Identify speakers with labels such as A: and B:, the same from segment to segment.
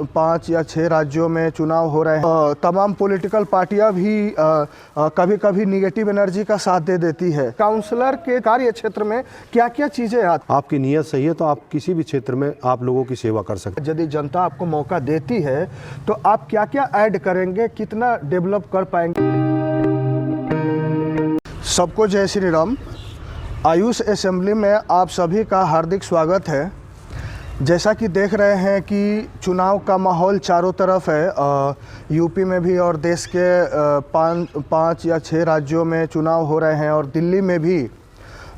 A: 5 या 6 राज्यों में चुनाव हो रहे हैं। तमाम पॉलिटिकल पार्टियां भी कभी कभी निगेटिव एनर्जी का साथ दे देती है। काउंसलर के कार्य क्षेत्र में क्या क्या चीज़ें आती?
B: आपकी नीयत सही है तो आप किसी भी क्षेत्र में आप लोगों की सेवा कर सकते हैं।
A: यदि जनता आपको मौका देती है तो आप क्या क्या ऐड करेंगे, कितना डेवलप कर पाएंगे? सबको जय श्री राम। आयुष असेंबली में आप सभी का हार्दिक स्वागत है। जैसा कि देख रहे हैं कि चुनाव का माहौल चारों तरफ है। यूपी में भी और देश के 5 या 6 राज्यों में चुनाव हो रहे हैं और दिल्ली में भी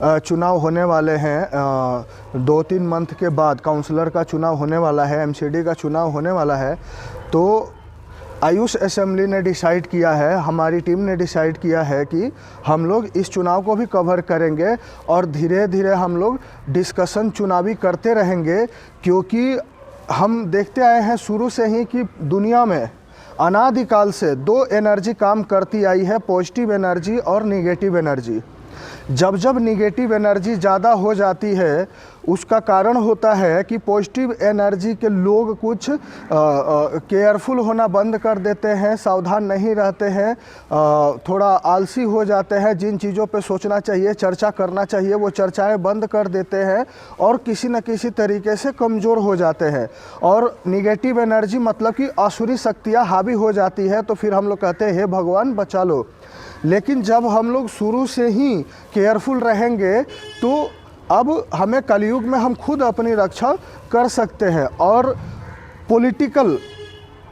A: चुनाव होने वाले हैं। 2-3 मंथ के बाद काउंसलर का चुनाव होने वाला है, एमसीडी का चुनाव होने वाला है। तो आयुष असेंबली ने डिसाइड किया है, हमारी टीम ने डिसाइड किया है कि हम लोग इस चुनाव को भी कवर करेंगे और धीरे धीरे हम लोग डिस्कशन चुनावी करते रहेंगे, क्योंकि हम देखते आए हैं शुरू से ही कि दुनिया में अनादिकाल से 2 एनर्जी काम करती आई है, पॉजिटिव एनर्जी और निगेटिव एनर्जी। जब जब निगेटिव एनर्जी ज़्यादा हो जाती है उसका कारण होता है कि पॉजिटिव एनर्जी के लोग कुछ केयरफुल होना बंद कर देते हैं, सावधान नहीं रहते हैं, थोड़ा आलसी हो जाते हैं। जिन चीज़ों पे सोचना चाहिए, चर्चा करना चाहिए, वो चर्चाएं बंद कर देते हैं और किसी न किसी तरीके से कमज़ोर हो जाते हैं। और निगेटिव एनर्जी मतलब कि आसुरी शक्तियाँ हावी हो जाती है, तो फिर हम लोग कहते हैं हे भगवान बचा लो। लेकिन जब हम लोग शुरू से ही केयरफुल रहेंगे तो अब हमें कलयुग में हम खुद अपनी रक्षा कर सकते हैं। और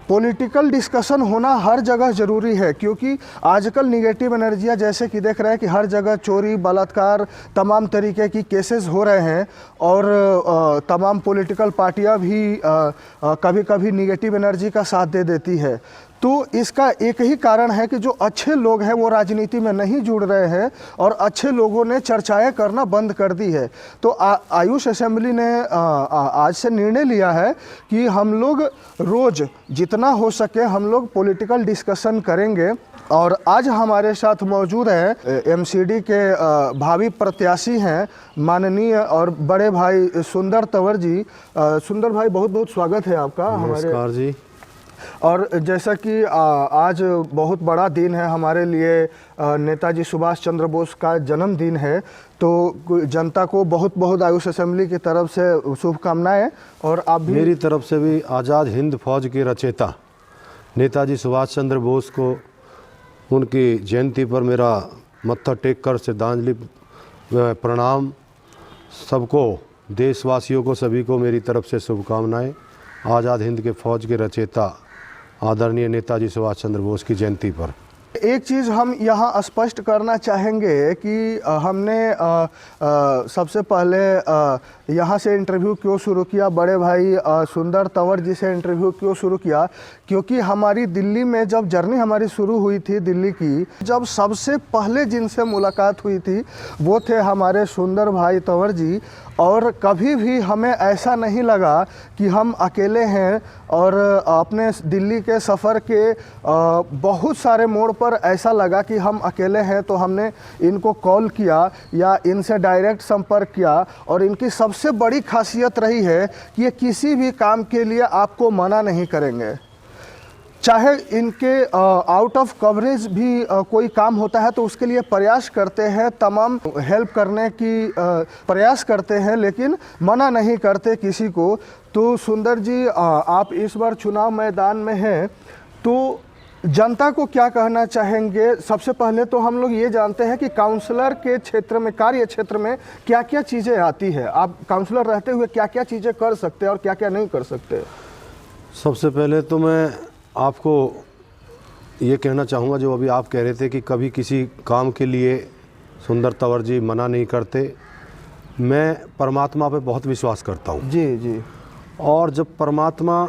A: पॉलिटिकल डिस्कशन होना हर जगह ज़रूरी है, क्योंकि आजकल निगेटिव एनर्जियाँ जैसे कि देख रहे हैं कि हर जगह चोरी, बलात्कार, तमाम तरीके की केसेस हो रहे हैं और तमाम पॉलिटिकल पार्टियाँ भी कभी कभी निगेटिव एनर्जी का साथ दे देती है। तो इसका एक ही कारण है कि जो अच्छे लोग हैं वो राजनीति में नहीं जुड़ रहे हैं और अच्छे लोगों ने चर्चाएं करना बंद कर दी है। तो आयुष असेंबली ने आज से निर्णय लिया है कि हम लोग रोज़ जितना हो सके हम लोग पॉलिटिकल डिस्कशन करेंगे। और आज हमारे साथ मौजूद हैं एमसीडी के भावी प्रत्याशी हैं माननीय और बड़े भाई सुंदर तंवर जी। सुंदर भाई, बहुत बहुत स्वागत है आपका हमारे।
B: नमस्कार जी।
A: और जैसा कि आज बहुत बड़ा दिन है हमारे लिए, नेताजी सुभाष चंद्र बोस का जन्मदिन है, तो जनता को बहुत बहुत आयुष असेंबली की तरफ से शुभकामनाएं। और आप भी
B: मेरी तरफ से भी आज़ाद हिंद फौज के रचयिता नेताजी सुभाष चंद्र बोस को उनकी जयंती पर मेरा मत्था टेक कर श्रद्धांजलि प्रणाम। सबको, देशवासियों को, सभी को मेरी तरफ से शुभकामनाएं। आज़ाद हिंद के फौज के रचयिता आदरणीय नेताजी सुभाष चंद्र बोस की जयंती पर
A: एक चीज़ हम यहाँ स्पष्ट करना चाहेंगे कि हमने सबसे पहले यहाँ से इंटरव्यू क्यों शुरू किया, बड़े भाई सुंदर तंवर जी से इंटरव्यू क्यों शुरू किया, क्योंकि हमारी दिल्ली में जब जर्नी हमारी शुरू हुई थी दिल्ली की, जब सबसे पहले जिनसे मुलाकात हुई थी वो थे हमारे सुंदर भाई तंवर जी। और कभी भी हमें ऐसा नहीं लगा कि हम अकेले हैं। और अपने दिल्ली के सफ़र के बहुत सारे मोड़ पर ऐसा लगा कि हम अकेले हैं, तो हमने इनको कॉल किया या इनसे डायरेक्ट संपर्क किया। और इनकी सबसे बड़ी खासियत रही है कि ये किसी भी काम के लिए आपको मना नहीं करेंगे। चाहे इनके आउट ऑफ कवरेज भी कोई काम होता है तो उसके लिए प्रयास करते हैं, तमाम हेल्प करने की प्रयास करते हैं, लेकिन मना नहीं करते किसी को। तो सुंदर जी, आप इस बार चुनाव मैदान में हैं, तो जनता को क्या कहना चाहेंगे? सबसे पहले तो हम लोग ये जानते हैं कि काउंसलर के क्षेत्र में, कार्य क्षेत्र में क्या क्या चीज़ें आती है। आप काउंसलर रहते हुए क्या क्या चीज़ें कर सकते हैं और क्या क्या नहीं कर सकते?
B: सबसे पहले तो मैं आपको ये कहना चाहूँगा, जो अभी आप कह रहे थे कि कभी किसी काम के लिए सुंदर तंवर जी मना नहीं करते। मैं परमात्मा पे बहुत विश्वास करता हूँ
A: जी जी।
B: और जब परमात्मा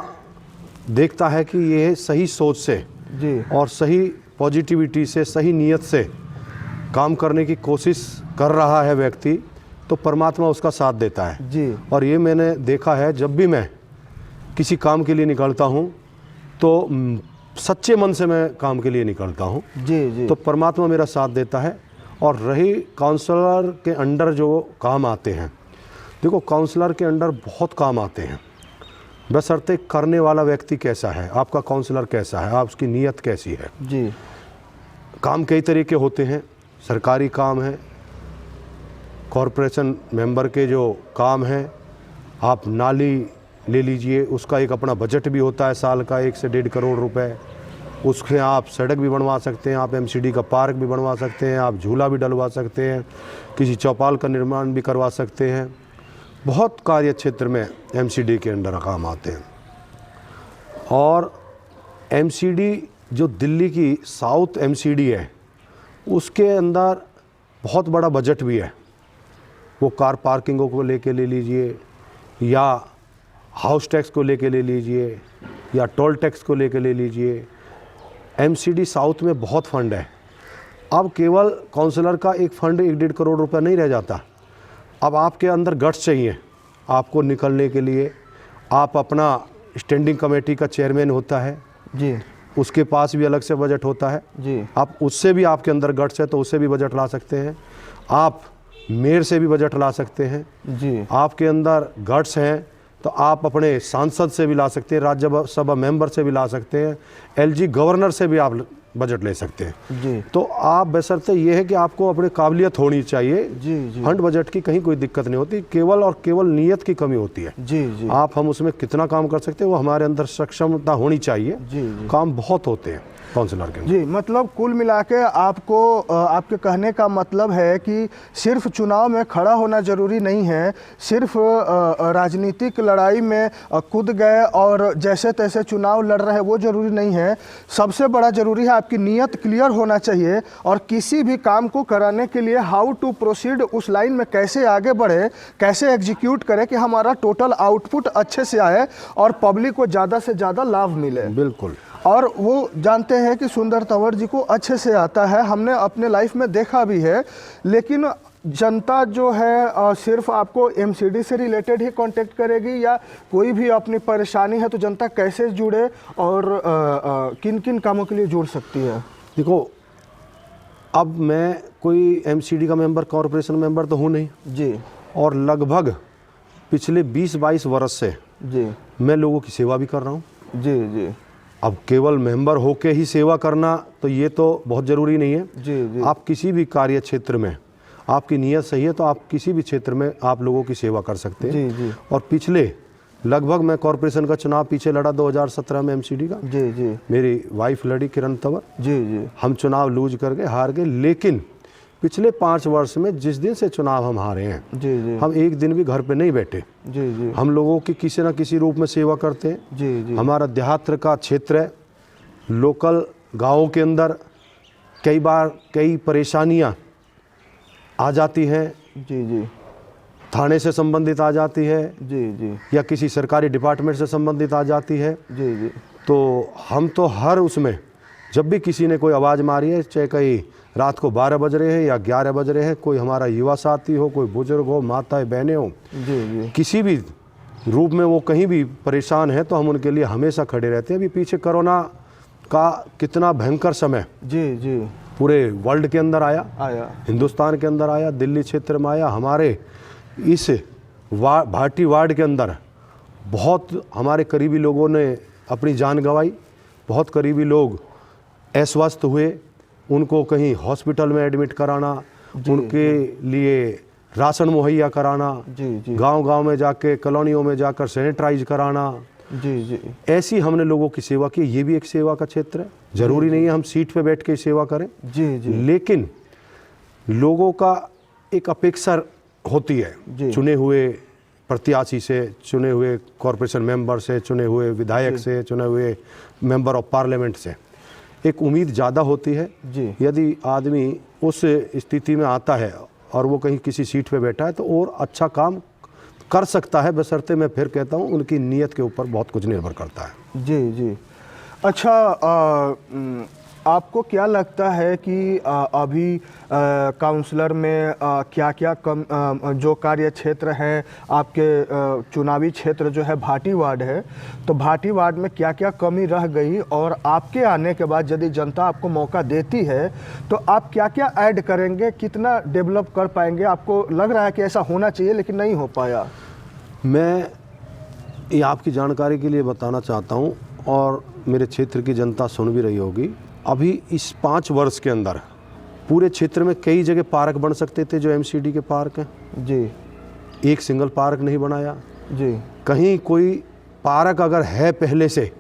B: देखता है कि ये सही सोच से
A: जी
B: और सही पॉजिटिविटी से, सही नीयत से काम करने की कोशिश कर रहा है व्यक्ति, तो परमात्मा उसका साथ देता है
A: जी।
B: और ये मैंने देखा है, जब भी मैं किसी काम के लिए निकलता हूँ तो सच्चे मन से मैं काम के लिए निकलता हूँ
A: जी जी।
B: तो परमात्मा मेरा साथ देता है। और रही काउंसलर के अंडर जो काम आते हैं, देखो काउंसलर के अंडर बहुत काम आते हैं, बशर्ते करने वाला व्यक्ति कैसा है, आपका काउंसलर कैसा है, आप उसकी नीयत कैसी है।
A: जी।
B: काम कई तरीके होते हैं, सरकारी काम है, कॉरपोरेशन मेंबर के जो काम हैं, आप नाली ले लीजिए, उसका एक अपना बजट भी होता है साल का 1 से 1.5 करोड़ रुपए। उसके आप सड़क भी बनवा सकते हैं, आप एमसीडी का पार्क भी बनवा सकते हैं, आप झूला भी डलवा सकते हैं, किसी चौपाल का निर्माण भी करवा सकते हैं। बहुत कार्य क्षेत्र में एमसीडी के अंडर काम आते हैं। और एमसीडी जो दिल्ली की साउथ एमसीडी है, उसके अंदर बहुत बड़ा बजट भी है। वो कार पार्किंगों को लेके ले लीजिए, या हाउस टैक्स को लेके ले लीजिए, या टोल टैक्स को लेके ले लीजिए। एमसीडी साउथ में बहुत फंड है। अब केवल काउंसलर का एक फंड 1-1.5 करोड़ रुपए नहीं रह जाता। अब आपके अंदर गट्स चाहिए आपको निकलने के लिए। आप अपना स्टैंडिंग कमेटी का चेयरमैन होता है
A: जी,
B: उसके पास भी अलग से बजट होता है
A: जी।
B: आप उससे भी, आपके अंदर गट्स है तो उससे भी बजट ला सकते हैं। आप मेयर से भी बजट ला सकते हैं
A: जी।
B: आपके अंदर गट्स हैं तो आप अपने सांसद से भी ला सकते हैं, राज्यसभा मेंबर से भी ला सकते हैं, एलजी गवर्नर से भी आप बजट ले सकते हैं
A: जी।
B: तो आप बशर्ते ये है कि आपको अपनी काबिलियत होनी चाहिए।
A: जी, जी।
B: फंड बजट की कहीं कोई दिक्कत नहीं होती, केवल और केवल नीयत की कमी होती है।
A: जी, जी।
B: हम उसमें कितना काम कर सकते हैं वो हमारे अंदर सक्षमता होनी चाहिए।
A: जी, जी।
B: काम बहुत होते हैं काउंसलर के अंदर।
A: जी, मतलब कुल मिला के आपको आपके कहने का मतलब है कि सिर्फ चुनाव में खड़ा होना ज़रूरी नहीं है, सिर्फ राजनीतिक लड़ाई में कूद गए और जैसे तैसे चुनाव लड़ रहे हैं वो ज़रूरी नहीं है। सबसे बड़ा ज़रूरी है आपकी नीयत क्लियर होना चाहिए, और किसी भी काम को कराने के लिए हाउ टू प्रोसीड, उस लाइन में कैसे आगे बढ़े, कैसे एग्जीक्यूट करें कि हमारा टोटल आउटपुट अच्छे से आए और पब्लिक को ज़्यादा से ज़्यादा लाभ मिले।
B: बिल्कुल।
A: और वो जानते हैं कि सुंदर तंवर जी को अच्छे से आता है, हमने अपने लाइफ में देखा भी है। लेकिन जनता जो है सिर्फ आपको एमसीडी से रिलेटेड ही कांटेक्ट करेगी, या कोई भी अपनी परेशानी है तो जनता कैसे जुड़े और किन किन कामों के लिए जुड़ सकती है?
B: देखो, अब मैं कोई एमसीडी का मेंबर, कॉरपोरेशन मेंबर तो हूँ नहीं
A: जी,
B: और लगभग पिछले 20-22 वर्ष से
A: जी,
B: मैं लोगों की सेवा भी कर रहा हूँ।
A: जी, जी,
B: अब केवल मेंबर होके ही सेवा करना तो ये तो बहुत ज़रूरी नहीं है।
A: जी, जी।
B: आप किसी भी कार्य क्षेत्र में आपकी नीयत सही है तो आप किसी भी क्षेत्र में आप लोगों की सेवा कर सकते हैं।
A: जी, जी।
B: और पिछले लगभग मैं कॉरपोरेशन का चुनाव पीछे लड़ा 2017 में एमसीडी का।
A: जी, जी,
B: मेरी वाइफ लड़ी किरण तंवर।
A: जी, जी,
B: हम चुनाव लूज करके हार गए, लेकिन पिछले 5 वर्ष में जिस दिन से चुनाव हम हारे हैं,
A: जी, जी,
B: हम एक दिन भी घर पे नहीं बैठे।
A: जी, जी,
B: हम लोगों की किसी न किसी रूप में सेवा करते हैं।
A: जी, जी,
B: हमारा देहात का क्षेत्र है, लोकल गाँवों के अंदर कई बार कई परेशानियां आ जाती हैं,
A: जी, जी,
B: थाने से संबंधित आ जाती है,
A: जी, जी,
B: या किसी सरकारी डिपार्टमेंट से संबंधित आ जाती है।
A: जी, जी,
B: तो हम तो हर उसमें जब भी किसी ने कोई आवाज़ मारी है, चाहे कहीं रात को 12 बज रहे हैं या 11 बज रहे हैं, कोई हमारा युवा साथी हो, कोई बुजुर्ग हो, माताएं बहनें हो,
A: जी, जी,
B: किसी भी रूप में वो कहीं भी परेशान है तो हम उनके लिए हमेशा खड़े रहते हैं। अभी पीछे कोरोना का कितना भयंकर समय
A: जी, जी,
B: पूरे वर्ल्ड के अंदर आया, हिंदुस्तान के अंदर आया, दिल्ली क्षेत्र में आया। हमारे इस भाटी वार्ड के अंदर बहुत हमारे करीबी लोगों ने अपनी जान गंवाई, बहुत करीबी लोग अस्वस्थ हुए, उनको कहीं हॉस्पिटल में एडमिट कराना, उनके लिए राशन मुहैया कराना, गांव-गांव में जाके कॉलोनियों में जाकर सैनिटाइज कराना।
A: जी, जी,
B: ऐसी हमने लोगों की सेवा की। ये भी एक सेवा का क्षेत्र है। जरूरी नहीं है हम सीट पे बैठ के सेवा करें,
A: जी, जी,
B: लेकिन लोगों का एक अपेक्षा होती है चुने हुए प्रत्याशी से, चुने हुए कॉरपोरेशन मेंबर से, चुने हुए विधायक से, चुने हुए मेंबर ऑफ पार्लियामेंट से एक उम्मीद ज़्यादा होती है। यदि आदमी उस स्थिति में आता है और वो कहीं किसी सीट पे बैठा है तो और अच्छा काम कर सकता है, बशर्ते मैं फिर कहता हूँ उनकी नीयत के ऊपर बहुत कुछ निर्भर करता है।
A: जी, जी। अच्छा, आपको क्या लगता है कि अभी काउंसलर में क्या क्या कम जो कार्य क्षेत्र है आपके चुनावी क्षेत्र जो है भाटी वार्ड है, तो भाटी वार्ड में क्या क्या कमी रह गई, और आपके आने के बाद यदि जनता आपको मौका देती है तो आप क्या क्या ऐड करेंगे, कितना डेवलप कर पाएंगे? आपको लग रहा है कि ऐसा होना चाहिए लेकिन नहीं हो पाया?
B: मैं ये आपकी जानकारी के लिए बताना चाहता हूँ और मेरे क्षेत्र की जनता सुन भी रही होगी। अभी इस 5 वर्ष के अंदर पूरे क्षेत्र में कई जगह पार्क बन सकते थे जो एमसीडी के पार्क हैं
A: जी,
B: एक सिंगल पार्क नहीं बनाया
A: जी,
B: कहीं कोई पार्क अगर है पहले से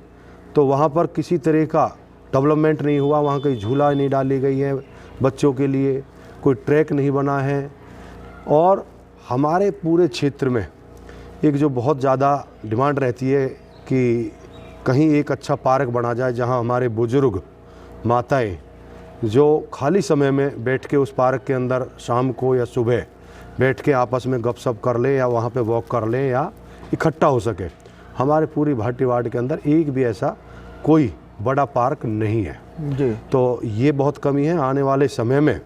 B: तो वहाँ पर किसी तरह का डेवलपमेंट नहीं हुआ, वहाँ कोई झूला नहीं डाली गई है बच्चों के लिए, कोई ट्रैक नहीं बना है। और हमारे पूरे क्षेत्र में एक जो बहुत ज़्यादा डिमांड रहती है कि कहीं एक अच्छा पार्क बना जाए जहाँ हमारे बुजुर्ग माताएं जो खाली समय में बैठ के उस पार्क के अंदर शाम को या सुबह बैठ के आपस में गपशप कर लें या वहाँ पे वॉक कर लें या इकट्ठा हो सके। हमारे पूरी भाटी वार्ड के अंदर एक भी ऐसा कोई बड़ा पार्क नहीं है
A: जी,
B: तो ये बहुत कमी है। आने वाले समय में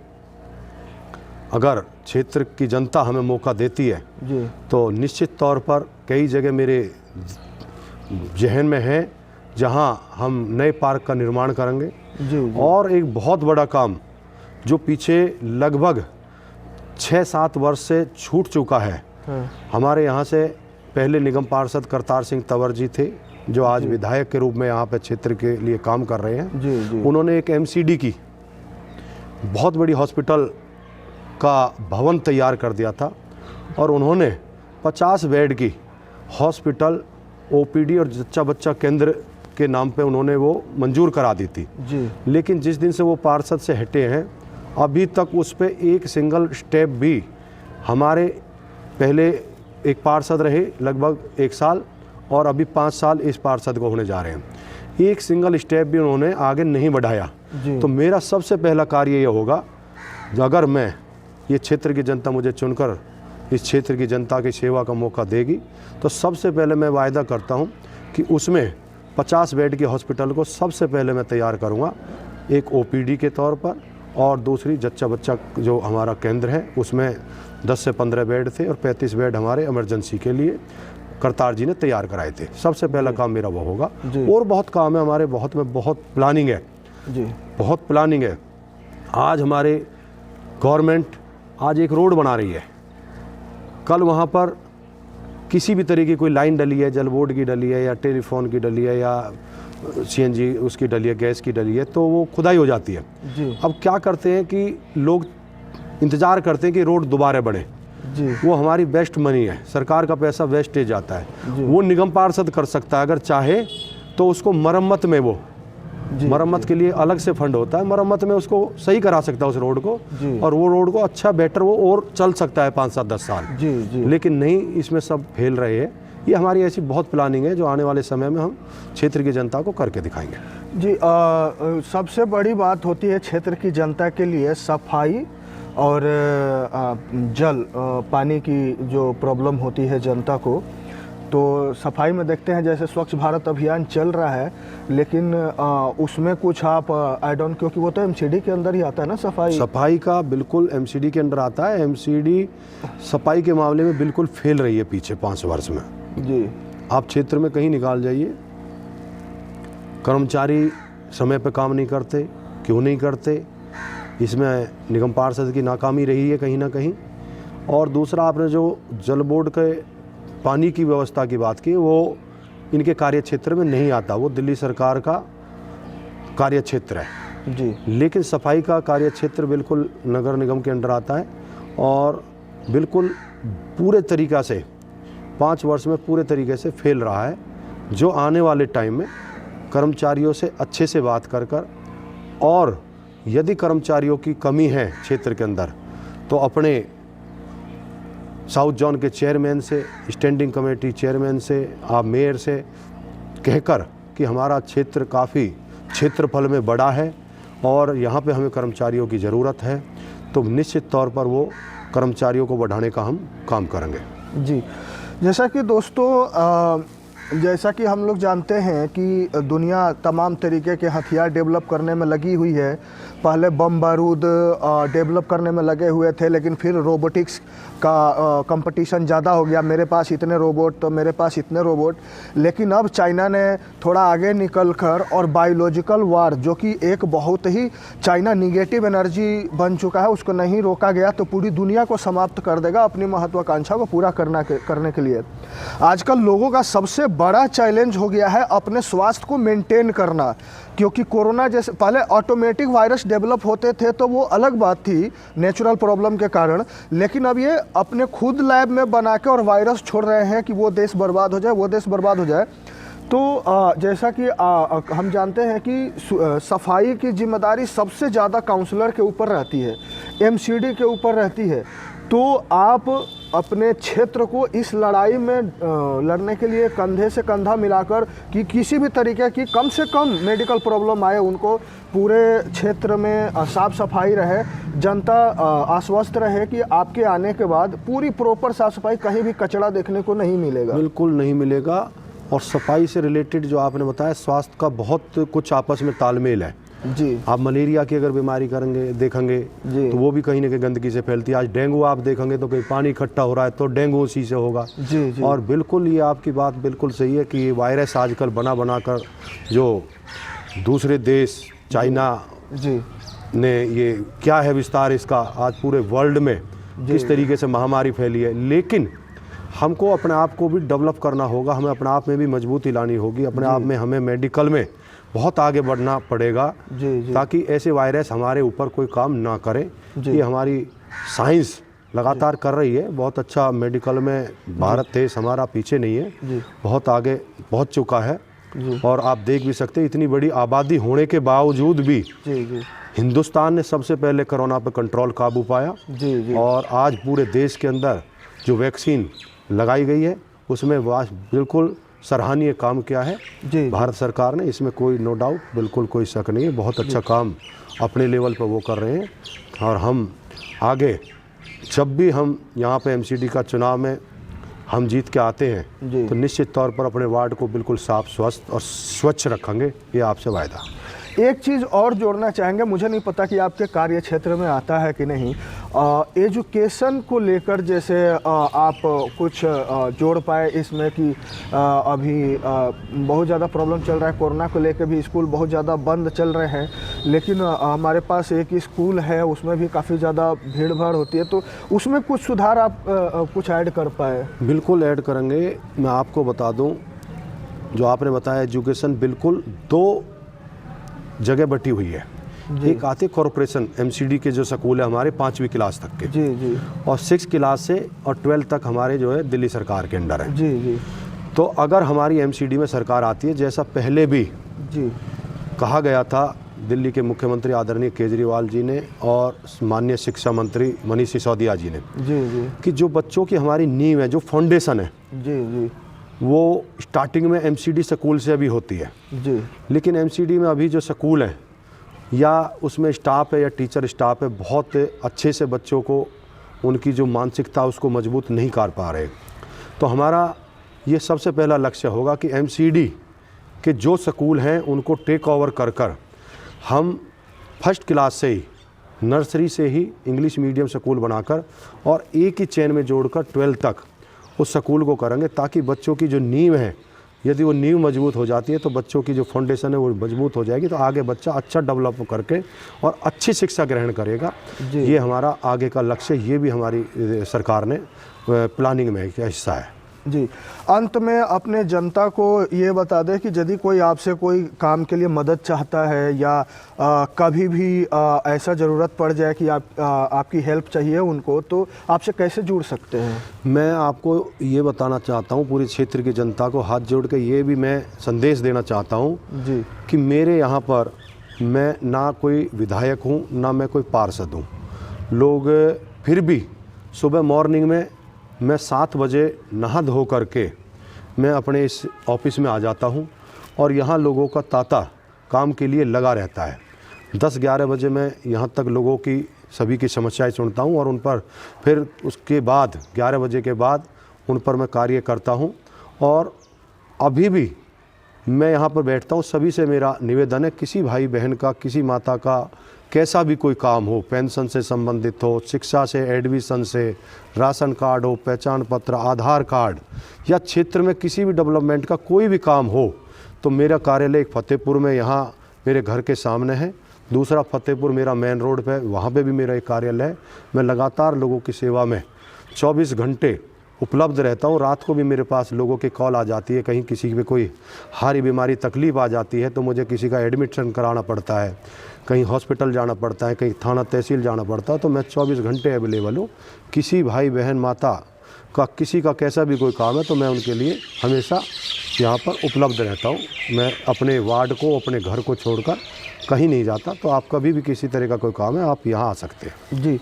B: अगर क्षेत्र की जनता हमें मौका देती है
A: जी,
B: तो निश्चित तौर पर कई जगह मेरे जहन में है जहां हम नए पार्क का निर्माण करेंगे।
A: जी, जी,
B: और एक बहुत बड़ा काम जो पीछे लगभग 6-7 वर्ष से छूट चुका है।
A: हाँ,
B: हमारे यहाँ से पहले निगम पार्षद करतार सिंह तंवर जी थे जो आज विधायक के रूप में यहाँ पे क्षेत्र के लिए काम कर रहे हैं।
A: जी, जी,
B: उन्होंने एक एमसीडी की बहुत बड़ी हॉस्पिटल का भवन तैयार कर दिया था और उन्होंने 50 बेड की हॉस्पिटल ओपीडी और जच्चा बच्चा केंद्र के नाम पे उन्होंने वो मंजूर करा दी थी।
A: जी,
B: लेकिन जिस दिन से वो पार्षद से हटे हैं अभी तक उस पे एक सिंगल स्टेप भी हमारे पहले एक पार्षद रहे लगभग 1 साल और अभी 5 साल इस पार्षद को होने जा रहे हैं, एक सिंगल स्टेप भी उन्होंने आगे नहीं बढ़ाया।
A: जी,
B: तो मेरा सबसे पहला कार्य ये होगा अगर मैं ये क्षेत्र की जनता मुझे चुनकर इस क्षेत्र की जनता की सेवा का मौका देगी तो सबसे पहले मैं वायदा करता हूँ कि उसमें 50 बेड की हॉस्पिटल को सबसे पहले मैं तैयार करूँगा एक ओपीडी के तौर पर और दूसरी जच्चा बच्चा जो हमारा केंद्र है उसमें 10 से 15 बेड थे और 35 बेड हमारे इमरजेंसी के लिए करतार जी ने तैयार कराए थे। सबसे पहला काम मेरा वो होगा। और बहुत काम है हमारे, बहुत प्लानिंग है
A: जी,
B: बहुत प्लानिंग है। आज हमारे गवर्नमेंट आज एक रोड बना रही है, कल वहाँ पर किसी भी तरह की कोई लाइन डली है, जल बोर्ड की डली है या टेलीफोन की डली है या सीएनजी उसकी डली है, गैस की डली है, तो वो खुदाई हो जाती है।
A: जी,
B: अब क्या करते हैं कि लोग इंतज़ार करते हैं कि रोड दोबारा बने,
A: जी,
B: वो हमारी वेस्ट मनी है, सरकार का पैसा वेस्टेज जाता है। वो निगम पार्षद कर सकता है अगर चाहे तो उसको मरम्मत में वो
A: जी,
B: मरम्मत के लिए अलग से फंड होता है, मरम्मत में उसको सही करा सकता है उस रोड को
A: जी,
B: और वो रोड को अच्छा बेटर वो और चल सकता है 5-7-10 साल।
A: जी, जी,
B: लेकिन नहीं, इसमें सब फेल रहे हैं। ये हमारी ऐसी बहुत प्लानिंग है जो आने वाले समय में हम क्षेत्र की जनता को करके दिखाएंगे।
A: जी, सबसे बड़ी बात होती है क्षेत्र की जनता के लिए सफाई और जल पानी की जो प्रॉब्लम होती है जनता को। तो सफाई में देखते हैं जैसे स्वच्छ भारत अभियान चल रहा है लेकिन उसमें कुछ आप ऐड ऑन, क्योंकि वो तो एमसीडी के अंदर ही आता है ना
B: सफाई का बिल्कुल एमसीडी के अंदर आता है। एमसीडी सफाई के मामले में बिल्कुल फेल रही है पिछले 5 वर्ष में।
A: जी,
B: आप क्षेत्र में कहीं निकाल जाइए, कर्मचारी समय पे काम नहीं करते। क्यों नहीं करते? इसमें निगम पार्षद की नाकामी रही है कहीं ना कहीं। और दूसरा, आपने जो जल बोर्ड के पानी की व्यवस्था की बात की, वो इनके कार्य क्षेत्र में नहीं आता, वो दिल्ली सरकार का कार्य क्षेत्र है।
A: जी,
B: लेकिन सफाई का कार्य क्षेत्र बिल्कुल नगर निगम के अंडर आता है और बिल्कुल पूरे तरीक़ा से 5 वर्ष में पूरे तरीके से फेल रहा है। जो आने वाले टाइम में कर्मचारियों से अच्छे से बात कर और यदि कर्मचारियों की कमी है क्षेत्र के अंदर तो अपने साउथ जोन के चेयरमैन से, स्टैंडिंग कमेटी चेयरमैन से, आप मेयर से कहकर कि हमारा क्षेत्र काफ़ी क्षेत्रफल में बड़ा है और यहाँ पे हमें कर्मचारियों की ज़रूरत है, तो निश्चित तौर पर वो कर्मचारियों को बढ़ाने का हम काम करेंगे।
A: जी, जैसा कि दोस्तों जैसा कि हम लोग जानते हैं कि दुनिया तमाम तरीके के हथियार डेवलप करने में लगी हुई है। पहले बम बारूद डेवलप करने में लगे हुए थे, लेकिन फिर रोबोटिक्स का कंपटीशन ज़्यादा हो गया, मेरे पास इतने रोबोट तो मेरे पास इतने रोबोट। लेकिन अब चाइना ने थोड़ा आगे निकलकर और बायोलॉजिकल वार, जो कि एक बहुत ही चाइना निगेटिव एनर्जी बन चुका है, उसको नहीं रोका गया तो पूरी दुनिया को समाप्त कर देगा अपनी महत्वाकांक्षा को पूरा करने के लिए। आजकल लोगों का सबसे बड़ा चैलेंज हो गया है अपने स्वास्थ्य को मेंटेन करना, क्योंकि कोरोना जैसे पहले ऑटोमेटिक वायरस डेवलप होते थे तो वो अलग बात थी नेचुरल प्रॉब्लम के कारण, लेकिन अब ये अपने खुद लैब में बना के और वायरस छोड़ रहे हैं कि वो देश बर्बाद हो जाए, वो देश बर्बाद हो जाए। तो जैसा कि हम जानते हैं कि सफाई की जिम्मेदारी सबसे ज़्यादा काउंसलर के ऊपर रहती है, एमसीडी के ऊपर रहती है। तो आप अपने क्षेत्र को इस लड़ाई में लड़ने के लिए कंधे से कंधा मिलाकर कि किसी भी तरीके की कम से कम मेडिकल प्रॉब्लम आए उनको पूरे क्षेत्र में साफ़ सफाई रहे, जनता आश्वस्त रहे कि आपके आने के बाद पूरी प्रॉपर साफ़ सफाई, कहीं भी कचरा देखने को नहीं मिलेगा।
B: बिल्कुल नहीं मिलेगा। और सफाई से रिलेटेड जो आपने बताया, स्वास्थ्य का बहुत कुछ आपस में तालमेल है
A: जी।
B: आप मलेरिया की अगर बीमारी करेंगे देखेंगे तो वो भी कहीं ना कहीं गंदगी से फैलती है। आज डेंगू आप देखेंगे तो कहीं पानी इकट्ठा हो रहा है तो डेंगू उसी से होगा।
A: जी।
B: और बिल्कुल ये आपकी बात बिल्कुल सही है कि ये वायरस आजकल बना कर जो दूसरे देश चाइना
A: जी
B: ने ये क्या है विस्तार इसका, आज पूरे वर्ल्ड में किस तरीके से महामारी फैली है। लेकिन हमको अपने आप को भी डेवलप करना होगा, हमें अपने आप में भी मजबूती लानी होगी, अपने आप में हमें मेडिकल में बहुत आगे बढ़ना पड़ेगा
A: जी।
B: ताकि ऐसे वायरस हमारे ऊपर कोई काम ना करें। ये हमारी साइंस लगातार कर रही है, बहुत अच्छा मेडिकल में भारत देश हमारा पीछे नहीं है, बहुत आगे पहुंच चुका है। और आप देख भी सकते हैं इतनी बड़ी आबादी होने के बावजूद भी हिंदुस्तान ने सबसे पहले कोरोना पर कंट्रोल काबू पाया। और आज पूरे देश के अंदर जो वैक्सीन लगाई गई है उसमें बिल्कुल सराहनीय काम किया है भारत सरकार ने, इसमें कोई नो डाउट, बिल्कुल कोई शक नहीं है। बहुत अच्छा काम अपने लेवल पर वो कर रहे हैं। और हम आगे जब भी हम यहाँ पे एमसीडी का चुनाव में हम जीत के आते हैं तो निश्चित तौर पर अपने वार्ड को बिल्कुल साफ स्वस्थ और स्वच्छ रखेंगे, ये आपसे वायदा।
A: एक चीज़ और जोड़ना चाहेंगे, मुझे नहीं पता कि आपके कार्य क्षेत्र में आता है कि नहीं, एजुकेशन को लेकर जैसे आप कुछ जोड़ पाए इसमें कि अभी बहुत ज़्यादा प्रॉब्लम चल रहा है, कोरोना को लेकर भी स्कूल बहुत ज़्यादा बंद चल रहे हैं, लेकिन हमारे पास एक स्कूल है उसमें भी काफ़ी ज़्यादा भीड़ भाड़ होती है, तो उसमें कुछ सुधार आप कुछ ऐड कर पाए?
B: बिल्कुल ऐड करेंगे। मैं आपको बता दूं, जो आपने बताया एजुकेशन बिल्कुल दो जगह बटी हुई है। एक आते कॉरपोरेशन एमसीडी के जो स्कूल है हमारे 5वीं क्लास तक के, और 6 क्लास से और 12 तक हमारे जो है दिल्ली सरकार के अंडर है। तो अगर हमारी एमसीडी में सरकार आती है, जैसा पहले भी कहा गया था दिल्ली के मुख्यमंत्री आदरणीय केजरीवाल जी ने और माननीय शिक्षा मंत्री मनीष सिसोदिया जी ने, कि जो बच्चों की हमारी नींव है, जो फाउंडेशन है, वो स्टार्टिंग में एमसीडी स्कूल से अभी होती है। लेकिन एमसीडी में अभी जो स्कूल है या उसमें स्टाफ है या टीचर स्टाफ है, बहुत अच्छे से बच्चों को उनकी जो मानसिकता उसको मजबूत नहीं कर पा रहे। तो हमारा ये सबसे पहला लक्ष्य होगा कि एमसीडी के जो स्कूल हैं उनको टेक ओवर कर हम फर्स्ट क्लास से ही, नर्सरी से ही इंग्लिश मीडियम स्कूल बनाकर और एक ही चेन में जोड़कर 12 तक उस स्कूल को करेंगे, ताकि बच्चों की जो नींव है, यदि वो नींव मजबूत हो जाती है तो बच्चों की जो फाउंडेशन है वो मजबूत हो जाएगी, तो आगे बच्चा अच्छा डेवलप करके और अच्छी शिक्षा ग्रहण करेगा। ये हमारा आगे का लक्ष्य, ये भी हमारी सरकार ने प्लानिंग में एक हिस्सा है।
A: जी, अंत में अपने जनता को ये बता दें कि यदि कोई आपसे कोई काम के लिए मदद चाहता है या कभी भी ऐसा ज़रूरत पड़ जाए कि आपकी हेल्प चाहिए उनको, तो आपसे कैसे जुड़ सकते हैं?
B: मैं आपको ये बताना चाहता हूँ, पूरे क्षेत्र की जनता को हाथ जोड़ के ये भी मैं संदेश देना चाहता हूँ कि मेरे यहाँ पर मैं ना कोई विधायक हूँ ना मैं कोई पार्षद हूँ। लोग फिर भी सुबह मॉर्निंग में मैं 7 बजे नहा धो करके मैं अपने इस ऑफिस में आ जाता हूँ और यहाँ लोगों का तांता काम के लिए लगा रहता है। 10-11 बजे मैं यहाँ तक लोगों की सभी की समस्याएं सुनता हूँ और उन पर फिर उसके बाद 11 बजे के बाद उन पर मैं कार्य करता हूँ। और अभी भी मैं यहाँ पर बैठता हूँ, सभी से मेरा निवेदन है, किसी भाई बहन का, किसी माता का कैसा भी कोई काम हो, पेंशन से संबंधित हो, शिक्षा से, एडमिशन से, राशन कार्ड हो, पहचान पत्र, आधार कार्ड, या क्षेत्र में किसी भी डेवलपमेंट का कोई भी काम हो, तो मेरा कार्यालय एक फतेहपुर में यहाँ मेरे घर के सामने है, दूसरा फतेहपुर मेरा मेन रोड पे, वहाँ पे भी मेरा एक कार्यालय है। मैं लगातार लोगों की सेवा में 24 घंटे उपलब्ध रहता हूँ। रात को भी मेरे पास लोगों के कॉल आ जाती है, कहीं किसी पे कोई हारी बीमारी तकलीफ़ आ जाती है तो मुझे किसी का एडमिशन कराना पड़ता है, कहीं हॉस्पिटल जाना पड़ता है, कहीं थाना तहसील जाना पड़ता है, तो मैं 24 घंटे अवेलेबल हूँ। किसी भाई बहन माता का किसी का कैसा भी कोई काम है तो मैं उनके लिए हमेशा यहाँ पर उपलब्ध रहता हूँ। मैं अपने वार्ड को, अपने घर को छोड़कर कहीं नहीं जाता, तो आप कभी भी किसी तरह का कोई काम है आप यहाँ आ सकते हैं।
A: जी,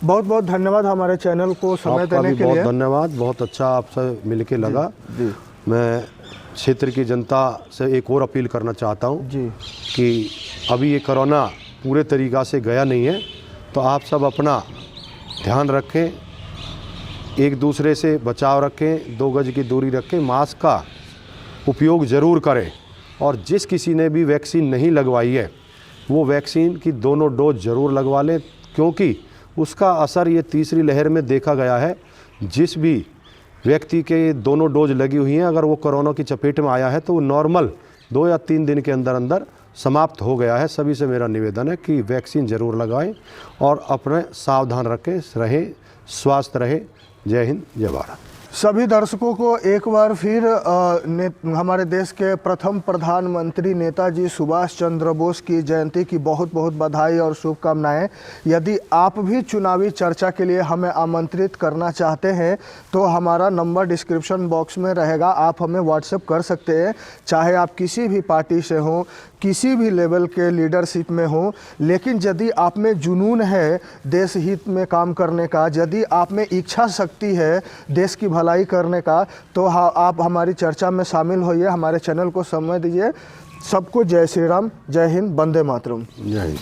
A: बहुत बहुत धन्यवाद हमारे चैनल को समय
B: आपका
A: देने
B: भी
A: के
B: बहुत
A: लिए।
B: धन्यवाद, बहुत अच्छा आपसे मिलके लगा।
A: जी
B: मैं क्षेत्र की जनता से एक और अपील करना चाहता हूँ
A: जी
B: कि अभी ये कोरोना पूरे तरीक़ा से गया नहीं है, तो आप सब अपना ध्यान रखें, एक दूसरे से बचाव रखें, 2 गज की दूरी रखें, मास्क का उपयोग ज़रूर करें, और जिस किसी ने भी वैक्सीन नहीं लगवाई है वो वैक्सीन की दोनों डोज ज़रूर लगवा लें, क्योंकि उसका असर ये तीसरी लहर में देखा गया है। जिस भी व्यक्ति के दोनों डोज लगी हुई हैं, अगर वो कोरोना की चपेट में आया है तो वो नॉर्मल 2 या 3 दिन के अंदर अंदर समाप्त हो गया है। सभी से मेरा निवेदन है कि वैक्सीन ज़रूर लगाएं और अपने सावधान रहें, स्वस्थ रहें। जय हिंद, जय भारत।
A: सभी दर्शकों को एक बार फिर हमारे देश के प्रथम प्रधानमंत्री नेताजी सुभाष चंद्र बोस की जयंती की बहुत बहुत बधाई और शुभकामनाएं। यदि आप भी चुनावी चर्चा के लिए हमें आमंत्रित करना चाहते हैं तो हमारा नंबर डिस्क्रिप्शन बॉक्स में रहेगा, आप हमें व्हाट्सएप कर सकते हैं। चाहे आप किसी भी पार्टी से हों, किसी भी लेवल के लीडरशिप में हो, लेकिन यदि आप में जुनून है देश हित में काम करने का, यदि आप में इच्छा शक्ति है देश की भलाई करने का, तो आप हमारी चर्चा में शामिल होइए, हमारे चैनल को समय दीजिए। सबको जय श्री राम, जय हिंद, वंदे मातरम।
B: जय हिंद।